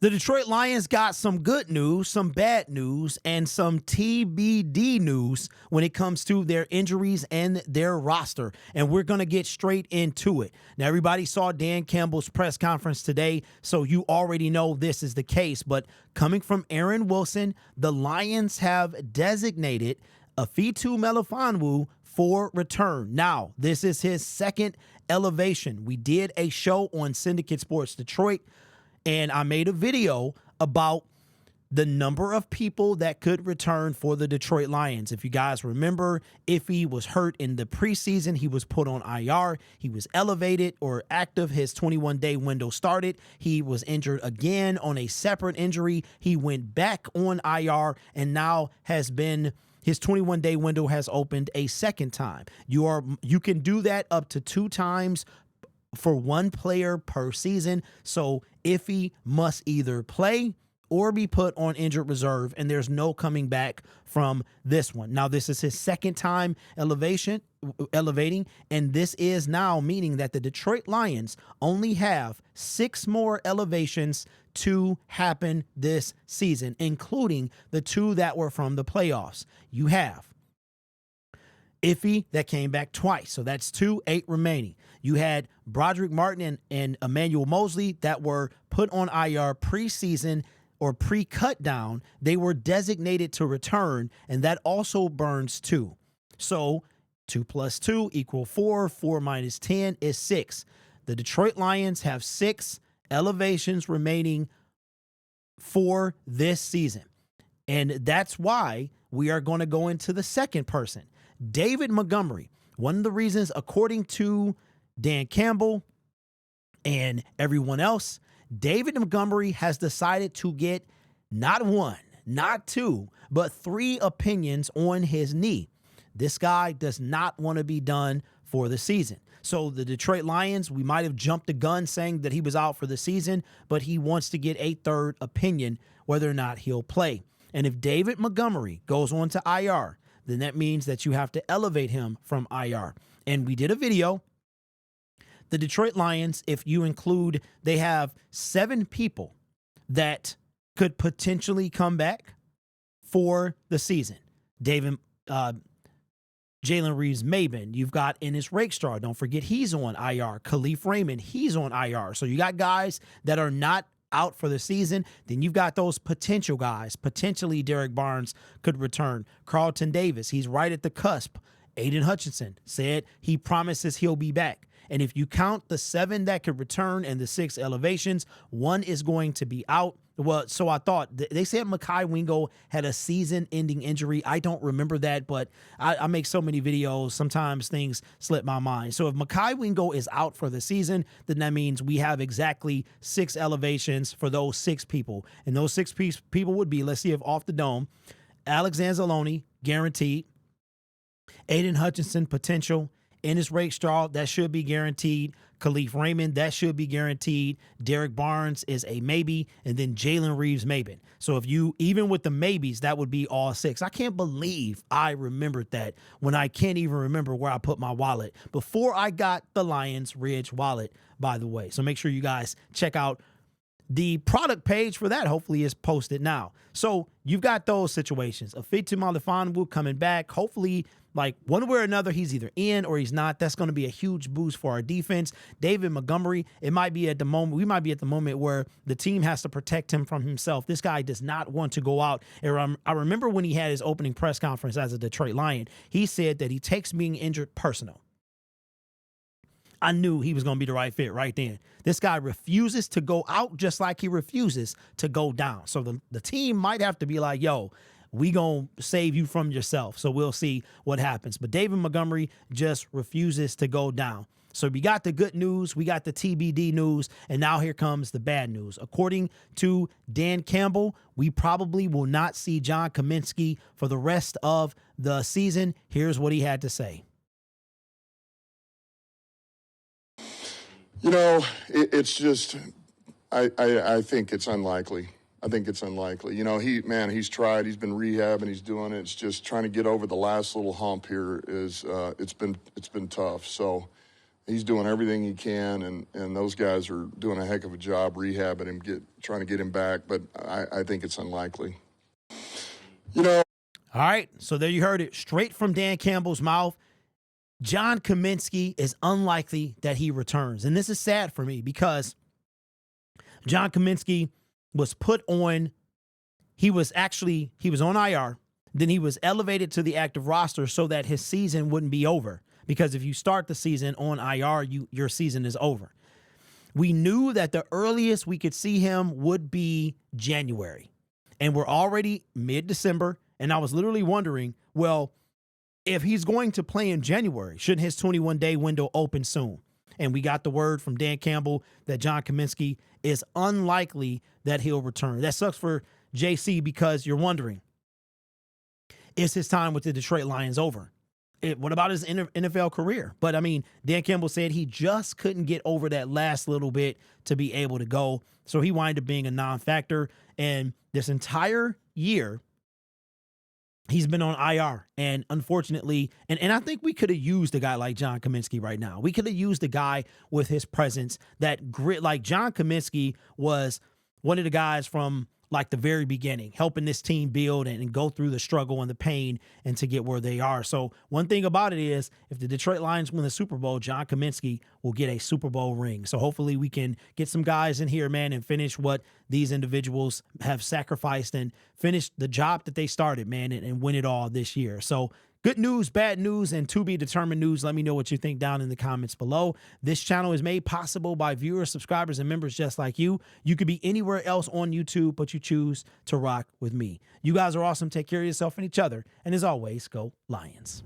The Detroit Lions got some good news, some bad news, and some TBD news when it comes to their injuries and their roster. And we're going to get straight into it. Now, everybody saw Dan Campbell's press conference today, so you already know this is the case. But coming from Aaron Wilson, the Lions have designated Ifeatu Melifonwu for return. Now, this is his second elevation. We did a show on Syndicate Sports Detroit, and I made a video about the number of people that could return for the Detroit Lions. If you guys remember, Iffy was hurt in the preseason. He was put on IR. He was elevated or active. His 21-day window started. He was injured again on a separate injury. He went back on IR and now his 21-day window has opened a second time. You can do that up to 2 times for one player per season. So Iffy must either play or be put on injured reserve, and there's no coming back from this one. Now, this is his second time elevating, and this is now meaning that the Detroit Lions only have 6 more elevations to happen this season, including the 2 that were from the playoffs. You have Iffy that came back twice, so that's 2, 8 remaining. You had Broderick Martin and Emmanuel Mosley that were put on IR preseason or pre-cut down. They were designated to return, and that also burns 2. So 2 plus 2 equal 4. 4 minus 10 is 6. The Detroit Lions have 6 elevations remaining for this season, and that's why we are going to go into the second person. David Montgomery. One of the reasons, according to Dan Campbell and everyone else, David Montgomery has decided to get not 1, not 2, but 3 opinions on his knee. This guy does not want to be done for the season. So the Detroit Lions, we might have jumped the gun saying that he was out for the season, but he wants to get a 3rd opinion whether or not he'll play. And if David Montgomery goes on to IR, then that means that you have to elevate him from IR. And we did a video. The Detroit Lions, if you include, they have 7 people that could potentially come back for the season. Jalen Reeves-Maybin. You've got Ennis Rakestraw. Don't forget he's on IR. Khalif Raymond, he's on IR. So you got guys that are not out for the season. Then you've got those potential guys. Potentially Derek Barnes could return. Carlton Davis, he's right at the cusp. Aiden Hutchinson said he promises he'll be back. And if you count the 7 that could return and the 6 elevations, 1 is going to be out. Well, so I thought, they said Mekhi Wingo had a season-ending injury. I don't remember that, but I make so many videos, sometimes things slip my mind. So if Mekhi Wingo is out for the season, then that means we have exactly 6 elevations for those 6 people. And those 6 people would be, let's see if off the dome, Alex Anzalone, guaranteed. Aiden Hutchinson, potential. Ennis Rakestraw, that should be guaranteed. Khalif Raymond, that should be guaranteed. Derek Barnes is a maybe. And then Jalen Reeves-Maybin. So if you, even with the maybes, that would be all 6. I can't believe I remembered that when I can't even remember where I put my wallet before I got the Lions Ridge wallet, by the way. So make sure you guys check out the product page for that. Hopefully is posted now. So you've got those situations. Ifeatu Melifonwu coming back. Hopefully, like one way or another, he's either in or he's not. That's going to be a huge boost for our defense. David Montgomery, it might be at the moment, we might be at the moment where the team has to protect him from himself. This guy does not want to go out. I remember when he had his opening press conference as a Detroit Lion, he said that he takes being injured personal. I knew he was going to be the right fit right then. This guy refuses to go out just like he refuses to go down. So the team might have to be like, yo, we going to save you from yourself. So we'll see what happens. But David Montgomery just refuses to go down. So we got the good news, we got the TBD news, and now here comes the bad news. According to Dan Campbell, we probably will not see John Kaminsky for the rest of the season. Here's what he had to say. You know, it's just, I think it's unlikely. I think it's unlikely. You know, he's tried, he's been rehabbing, he's doing it. It's just trying to get over the last little hump here is, it's been tough. So He's doing everything he can, and those guys are doing a heck of a job rehabbing him, trying to get him back, but I think it's unlikely. You know. All right, so there you heard it straight from Dan Campbell's mouth. John Kaminsky is unlikely that he returns. And this is sad for me because John Kaminsky was put on, he was on IR. Then he was elevated to the active roster so that his season wouldn't be over. Because if you start the season on IR, your season is over. We knew that the earliest we could see him would be January. And we're already mid-December. And I was literally wondering, well, if he's going to play in January, shouldn't his 21-day window open soon? And we got the word from Dan Campbell that John Kaminsky is unlikely that he'll return. That sucks for JC because you're wondering, is his time with the Detroit Lions over? What about his NFL career? But, I mean, Dan Campbell said he just couldn't get over that last little bit to be able to go. So he wound up being a non-factor. And this entire year, he's been on IR. And unfortunately, and I think we could have used a guy like John Kaminsky right now. We could have used a guy with his presence, that grit. Like John Kaminsky was one of the guys from like the very beginning, helping this team build and go through the struggle and the pain and to get where they are. So one thing about it is if the Detroit Lions win the Super Bowl, John Kaminsky will get a Super Bowl ring. So hopefully we can get some guys in here, man, and finish what these individuals have sacrificed and finish the job that they started, man, and win it all this year. So good news, bad news, and to be determined news. Let me know what you think down in the comments below. This channel is made possible by viewers, subscribers, and members just like you. You could be anywhere else on YouTube, but you choose to rock with me. You guys are awesome. Take care of yourself and each other. And as always, go Lions.